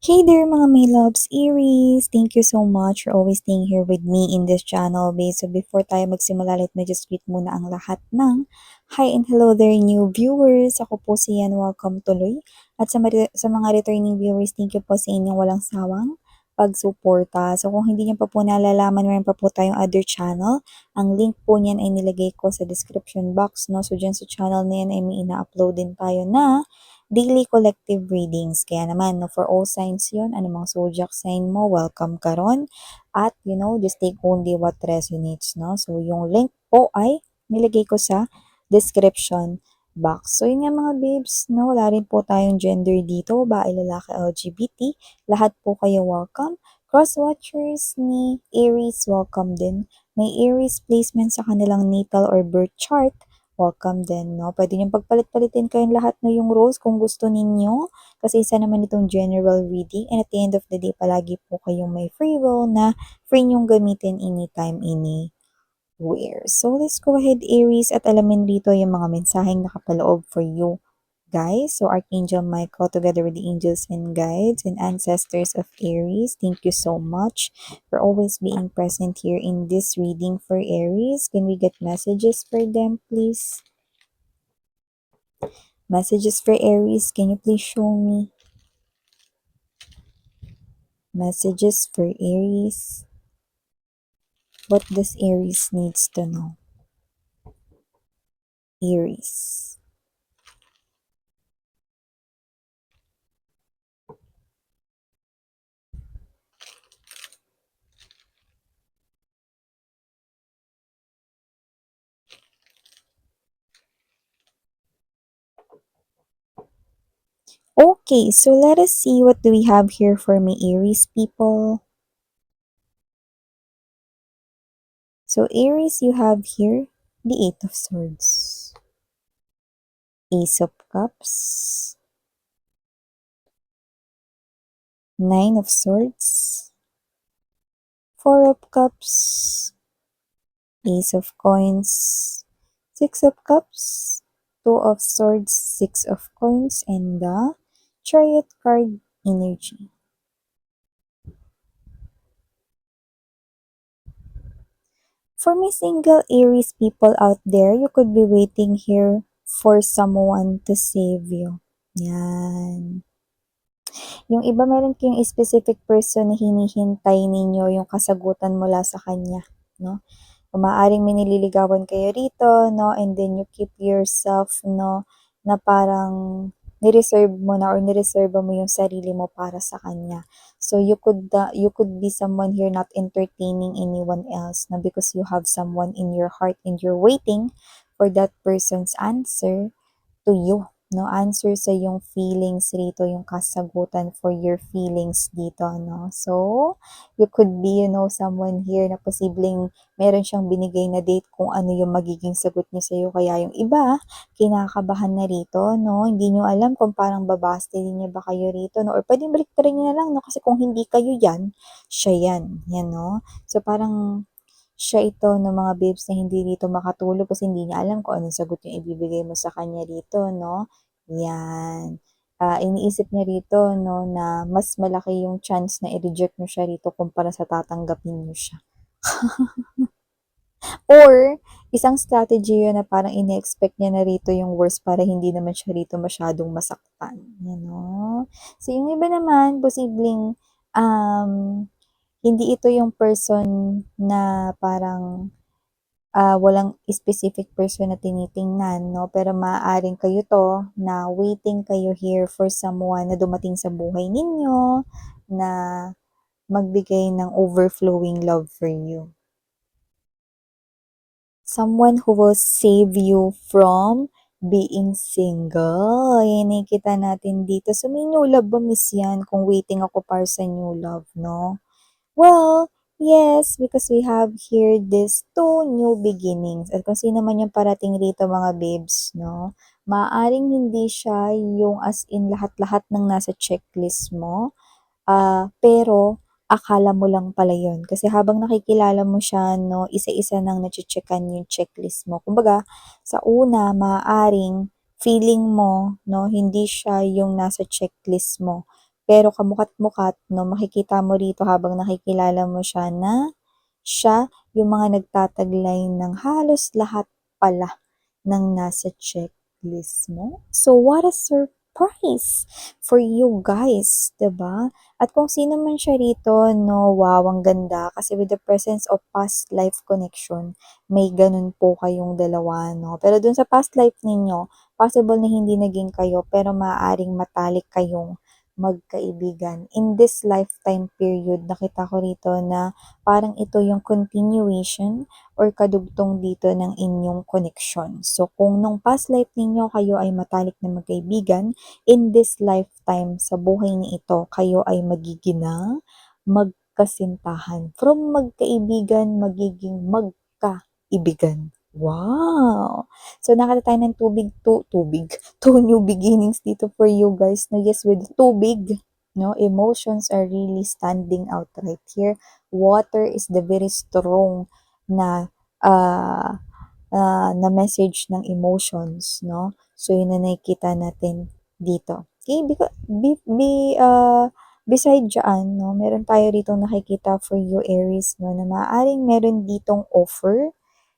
Hey there mga my loves, Aries! Thank you so much for always staying here with me in this channel, babe. So before tayo magsimula, let me just greet muna ang lahat ng hi and hello there new viewers. Ako po si Yan, welcome tuloy. At sa mga returning viewers, thank you po sa inyong walang sawang pagsuporta. So kung hindi niyo pa po nalalaman, meron pa po tayong other channel. Ang link po niyan ay nilagay ko sa description box, no? So dyan sa channel na yan ay may ina-upload din tayo na daily collective readings. Kaya naman, no, for all signs yun, anumang zodiac sign mo, welcome ka ron. At, just take only what resonates, no? So, yung link po ay nilagay ko sa description box. So, yun nga mga babes, no? Wala rin po tayong gender dito, babae, lalaki, LGBT. Lahat po kayo welcome. Cross-watchers ni Aries, welcome din. May Aries placement sa kanilang natal or birth chart, welcome din, no? Pwede niyong pagpalit-palitin kayong lahat no yung roles kung gusto ninyo. Kasi isa naman itong general reading and at the end of the day, palagi po kayong may free will na free niyong gamitin anytime, anywhere. So, let's go ahead, Aries, at alamin dito yung mga mensaheng nakapaloob for you, guys. So, Archangel Michael together with the angels and guides and ancestors of Aries, thank you so much for always being present here in this reading for Aries. Can we get messages for them, please? Messages for Aries, can you please show me? Messages for Aries. What does Aries needs to know? Aries. Okay, so let us see what do we have here for my Aries people. So Aries, you have here the Eight of Swords, Ace of Cups, Nine of Swords, Four of Cups, Ace of Coins, Six of Cups, Two of Swords, Six of Coins, and the Chariot card energy. For my single Aries people out there, you could be waiting here for someone to save you. Yan. Yung iba meron kayong specific person na hinihintay ninyo yung kasagutan mula sa kanya, no? Kung maaaring may nililigawan kayo rito, no? And then you keep yourself, no? Na parang nireserve mo na or nireserve mo yung sarili mo para sa kanya. So you could be someone here not entertaining anyone else, no? Because you have someone in your heart and you're waiting for that person's answer to you, no? Answer sa yung feelings rito, yung kasagutan for your feelings dito, no? So, you could be, someone here na posibleng meron siyang binigay na date kung ano yung magiging sagot niya sa'yo. Kaya yung iba, kinakabahan na rito, no? Hindi nyo alam kung parang babaste din niya ba kayo rito, no? Or pwedeng baliktarin niyo na lang, no? Kasi kung hindi kayo yan, siya yan. Yan, no? So, parang siya ito ng mga babes na hindi dito makatulog kasi hindi niya alam kung anong sagot yung ibibigay mo sa kanya dito, no? Yan. Iniisip niya rito, no, na mas malaki yung chance na i-reject niyo siya rito kumpara sa tatanggapin niyo siya. Or, isang strategy yun na parang ini-expect niya na rito yung worst para hindi naman siya rito masyadong masaktan. You know? So, yung iba naman, posibleng hindi ito yung person na parang walang specific person na tinitingnan, no? Pero maaaring kayo to na waiting kayo here for someone na dumating sa buhay ninyo na magbigay ng overflowing love for you. Someone who will save you from being single. Yan nakikita natin dito. So, may new love ba, miss yan? Kung waiting ako para sa new love, no? Well, yes, because we have here this two new beginnings. At kung sino man yung parating rito mga babes, no? Maaring hindi siya yung as in lahat-lahat ng nasa checklist mo. Pero akala mo lang pala yun. Kasi habang nakikilala mo siya, no, isa-isa nang nache-checkan yung checklist mo. Kumbaga, sa una, maaaring feeling mo, no, hindi siya yung nasa checklist mo. pero kamukat-mukat 'no, makikita mo rito habang nakikilala mo siya na siya yung mga nagtataglay ng halos lahat pala ng nasa checklist mo. So, what a surprise for you guys, 'di ba? At kung sino man siya rito, no, wow, ang ganda. Kasi with the presence of past life connection, may ganun po kayong dalawa, no? Pero dun sa past life ninyo, possible na hindi naging kayo, pero maaaring matalik kayong magkaibigan. In this lifetime period, nakita ko rito na parang ito yung continuation or kadugtong dito ng inyong connection. So, kung nung past life ninyo kayo ay matalik na magkaibigan, in this lifetime, sa buhay ni ito, kayo ay magiging magkasintahan. From magkaibigan, magiging magkaibigan. Wow! So, nakita tayo ng two new beginnings dito for you guys. No, yes, with tubig, no, emotions are really standing out right here. Water is the very strong na na message ng emotions, no? So, yun na nakikita natin dito. Okay, beside dyan, no, meron tayo rito nakikita for you, Aries, no, na maaaring meron ditong offer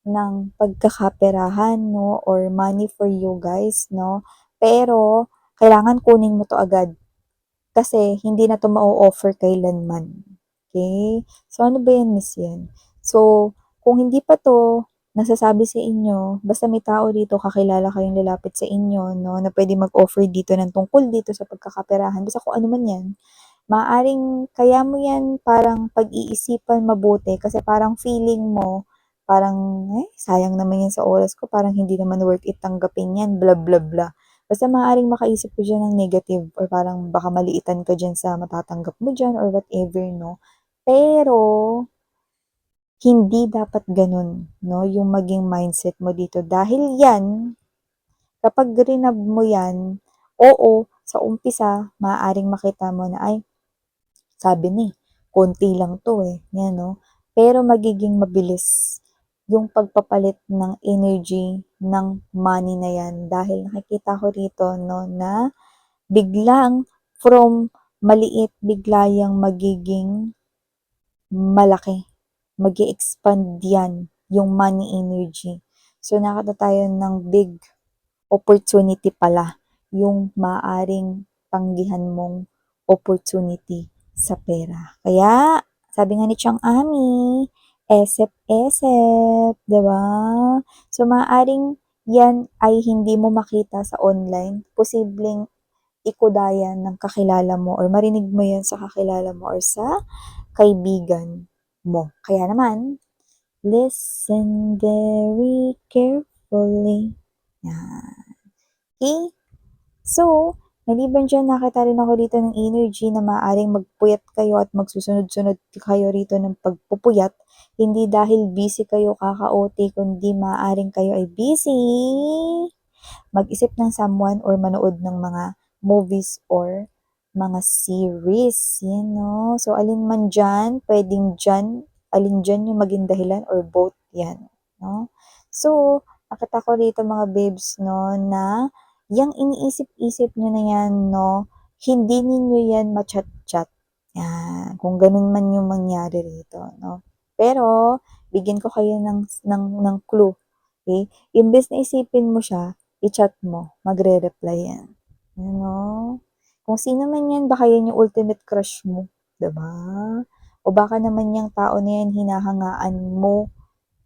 ng pagkakaperahan, no, or money for you guys, no? Pero, kailangan kunin mo to agad kasi hindi na to ma-offer kailanman. Okay? So, ano ba yan, Miss yan? So, kung hindi pa to nasasabi sa inyo, basta may tao dito, kakilala kayong lalapit sa inyo, no, na pwede mag-offer dito ng tungkol dito sa pagkakaperahan, basta kung ano man yan, maaring kaya mo yan parang pag-iisipan mabuti kasi parang feeling mo, parang, sayang naman yan sa oras ko, parang hindi naman worth it tanggapin yan, bla bla bla. Basta maaaring makaisip ko dyan ng negative or parang baka maliitan ka dyan sa matatanggap mo dyan or whatever, no? Pero, hindi dapat ganun, no? Yung maging mindset mo dito. Dahil yan, kapag rinab mo yan, oo, sa umpisa, maaaring makita mo na, ay, sabi ni, konti lang to yan, no? Pero magiging mabilis yung pagpapalit ng energy ng money na yan dahil nakikita ko rito, no, na biglang from maliit, bigla yang magiging malaki. Mag-expand yan yung money energy. So, nakita tayo ng big opportunity pala yung maaring tanggihan mong opportunity sa pera. Kaya, sabi nga ni Chang Ami, esep-esep, diba? So, maaring yan ay hindi mo makita sa online. Posibleng ikudayan ng kakilala mo or marinig mo yan sa kakilala mo or sa kaibigan mo. Kaya naman, listen very carefully. Yan. Okay? So, maliban dyan, nakita rin ako dito ng energy na maaaring magpuyat kayo at magsusunod-sunod kayo rito ng pagpupuyat. Hindi dahil busy kayo kaka-OT, kundi maaaring kayo ay busy mag-isip ng someone or manood ng mga movies or mga series, yan, no? So, alin man dyan, pwedeng dyan, alin dyan yung maging dahilan or both yan, no? So, nakita ko rito mga babes, no, na yung iniisip-isip nyo na yan, no, hindi ninyo yan machat-chat. Yan, kung ganun man yung mangyari rito, no? Pero, bigyan ko kayo ng clue, okay? Imbes na isipin mo siya, i-chat mo, magre-reply yan. You know? Kung sino man yan, baka yan yung ultimate crush mo. Diba? O baka naman yung tao na yan, hinahangaan mo.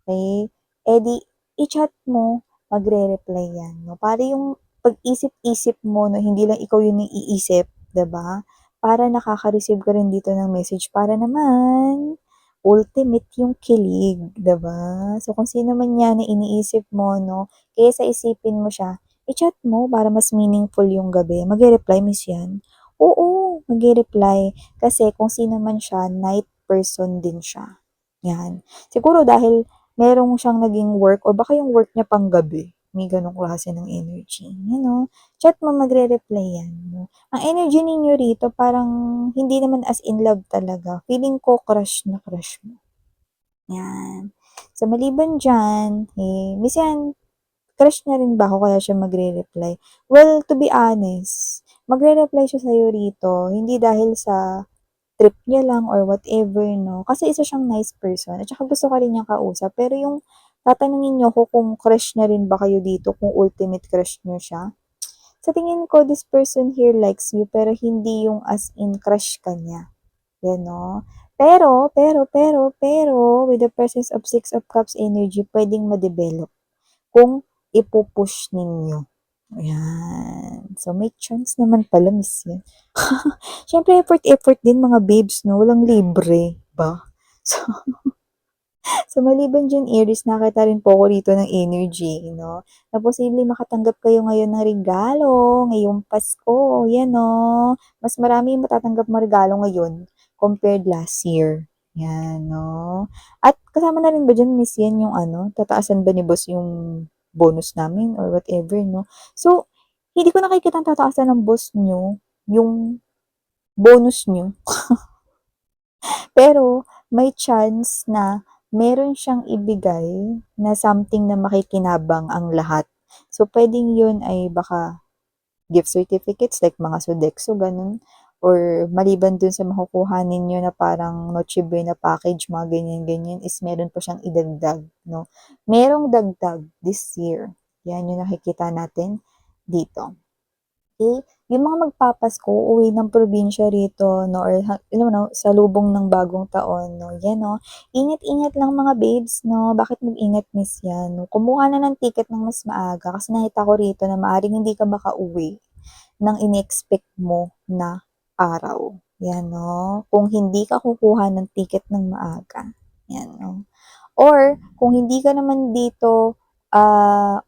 Okay? Eh di, i-chat mo, magre-reply yan. No? Para yung pag-isip-isip mo, no, hindi lang ikaw yung iisip, diba? Para nakaka-receive ka rin dito ng message. Para naman, ultimate yung kilig, diba? So, kung sino man yan na iniisip mo, no, kaysa isipin mo siya, i-chat mo para mas meaningful yung gabi. Mag-reply, miss yan? Oo, mag-reply. Kasi kung sino man siya, night person din siya. Yan. Siguro dahil merong siyang naging work or baka yung work niya pang gabi. May ganong klase ng energy. You know? Chat mo, magre-reply yan. No? Ang energy ninyo rito, parang hindi naman as in love talaga. Feeling ko crush na crush mo. Yan. So, maliban dyan, minsan, crush niya rin ba ako kaya siya magre-reply? Well, to be honest, magre-reply siya sa'yo rito, hindi dahil sa trip niya lang or whatever 'no, kasi isa siyang nice person at saka gusto ka rin niyang kausap. Pero yung tatanungin niyo ko kung crush niya rin ba kayo dito, kung ultimate crush niyo siya, sa tingin ko this person here likes you pero hindi yung as in crush ka niya, 'yan 'no. Pero with the presence of Six of Cups energy puwedeng ma-develop kung ipu-push ninyo, ayan. So may chance naman pala miss yan. Siyempre effort din mga babes 'no, walang libre ba? So so maliban diyan Aries, nakita rin po ko rito ng energy 'no, na posibleng makatanggap kayo ngayon ng regalo ngayong Pasko, 'yan 'no. Mas marami yung matatanggap mo regalo ngayon compared last year, 'yan 'no. At kasama na rin ba diyan miss 'yan yung ano, tataasan ba ni boss yung bonus namin or whatever 'no. So, hindi ko nakikitang tataasan ng boss niyo yung bonus niyo. Pero may chance na meron siyang ibigay na something na makikinabang ang lahat. So, puwedeng yun ay baka gift certificates like mga Sodexo, gano'n or maliban dun sa makukuha ninyo na parang Noche Buena package, mga ganyan-ganyan is meron pa siyang idagdag 'no. Merong dagdag this year, 'yan yung nakikita natin dito. Okay, yung mga magpapasko, uuwi ng probinsya rito 'no or alam mo 'no, salubong ng bagong taon 'no, 'yan 'no. Ingat-ingat lang mga babes 'no, bakit mag-ingat miss 'yan 'no, kumuha na ng ticket ng mas maaga kasi nakita ko rito na maaaring hindi ka makauwi ng ini-expect mo na araw, 'yan 'no. Kung hindi ka kukuha ng ticket ng maaga, 'yan 'no. Or kung hindi ka naman dito,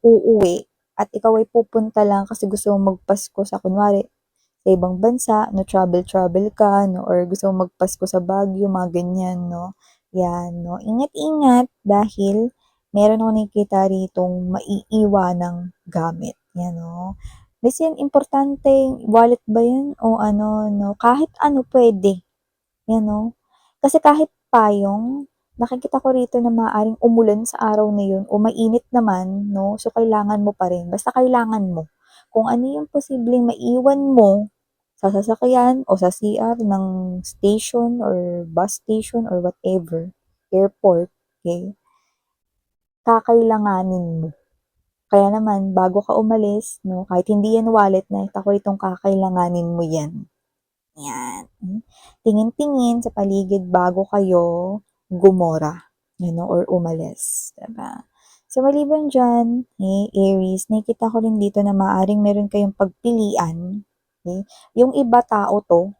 uuwi at ikaw ay pupunta lang kasi gusto mong magpasko sa kunwari sa ibang bansa 'no, travel-travel ka 'no or gusto mong magpasko sa Baguio, mga ganyan 'no, 'yan 'no. Ingat-ingat dahil meron akong nakikita ritong maiiwanang gamit, 'yan 'no. Basta 'yan importante wallet ba 'yan o ano 'no, kahit ano puwede. 'Yan 'no. Kasi kahit payong, nakikita ko rito na maaaring umulan sa araw na yun o mainit naman 'no, so kailangan mo pa rin, basta kailangan mo. Kung ano yung posibleng maiwan mo sa sasakyan o sa CR ng station or bus station or whatever, airport, okey, kakailanganin mo. Kaya naman bago ka umalis 'no, kahit hindi yan wallet, nakita ko ritong kakailanganin mo yan. Yan, tingin-tingin sa paligid bago kayo gumora, ano, or umalis, 'di ba? So, maliban diyan, Aries, nakikita ko rin dito na maaaring meron kayong pagpilian, okey? Yung iba tao 'to,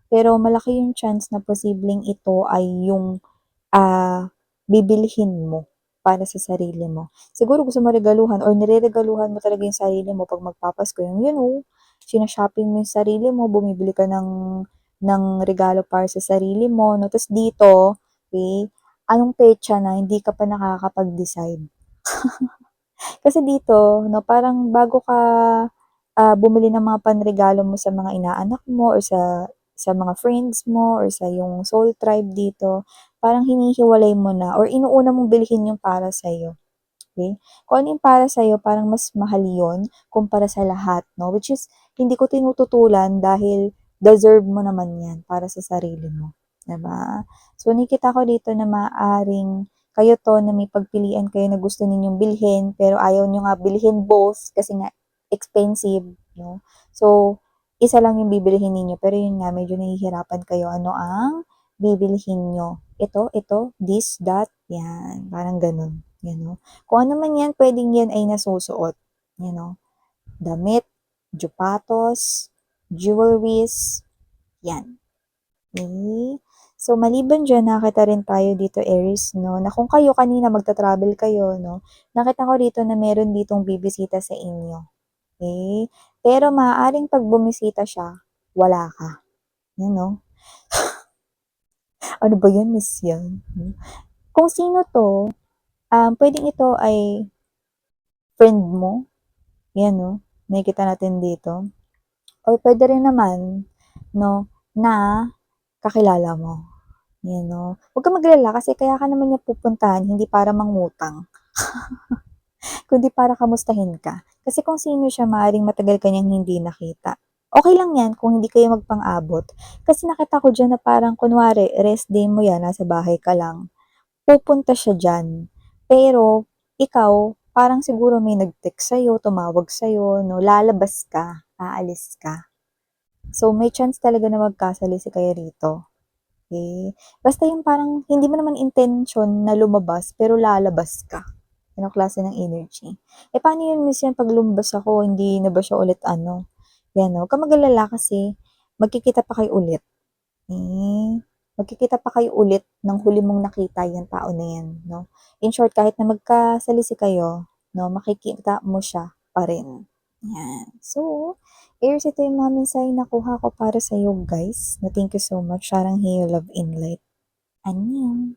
pero malaki yung chance na posibleng ito ay yung bibilhin mo para sa sarili mo. Siguro gusto mo regaluhan or nireregaluhan mo talaga yung sarili mo 'pag magpapasko, yung shina-shopping mo yung sarili mo, bumibili ka ng regalo para sa sarili mo 'no. Ta's dito, okey, anong petsa na hindi ka pa nakakapag-decide. Kasi dito 'no, parang bago ka, bumili ng mga panregalo mo sa mga inaanak mo or sa mga friends mo or sa yung soul tribe dito, parang hinihiwalay mo na or inuuna mong bilhin yung para sa'yo, okey? Kung ano yung para sa'yo parang mas mahal yun kumpara sa lahat 'no, which is hindi ko tinututulan dahil deserve mo naman yan para sa sarili mo, 'di ba? So, nakikita ko dito na maaaring kayo 'to na may pagpilian kayo na gusto ninyong bilhin pero ayaw niyo nga bilhin both kasi nga expensive 'no. So, isa lang yung bibilhin ninyo pero yun nga medyo nahihirapan kayo ano ang bibilhin niyo. Ito, this, that, yan parang gano'n, yan 'no. Kung ano man yan puwedeng yan ay nasusuot, you know, damit, sapatos, jewelries, yan. Okey. So, maliban diyan nakita rin tayo dito Aries 'no, na kung kayo kanina magta-travel kayo 'no, nakita ko rito na meron ditong bibisita sa inyo, okey. Pero maaaring 'pag bumisita siya, wala ka, 'yan 'no. Ano ba 'yan, miss 'yan, Kung sino 'to, puwedeng ito ay friend mo, 'yan 'no, nakikita natin dito. Or puwede rin naman 'no, na kakilala mo, 'yan 'no. Huwag kang mag-alala kasi kaya ka naman niya pupuntahan hindi para mangutang, kundi para kamustahin ka. Kasi kung sino siya maaaring matagal ka niyang hindi nakita. Okay lang yan kung hindi kayo magpang-abot. Kasi nakita ko diyan na parang kunwari rest day mo yan, nasa bahay ka lang, pupunta siya diyan. Pero ikaw, parang siguro may nag-text sa'yo, tumawag sa'yo 'no, lalabas ka, aalis ka. So, may chance talaga na magkasali si kayo rito, okey? Basta yung parang hindi mo naman intensyon na lumabas pero lalabas ka, gano'ng klase ng energy. Eh, paano yun minsan 'pag lumabas ako hindi na ba siya ulit ano, 'yan 'no, huwag kang mag-alala kasi magkikita pa kayo ulit. Magkikita pa kayo ulit ng huli mong nakita yang tao na 'yan 'no. In short, kahit na magkasalisi kayo 'no, makikita mo siya pa rin, 'yan. So, here's ito yung mga mensahe nakuha ko para sa'yo guys, na thank you so much. Sarang Heyo, Love and Light. Annyeong.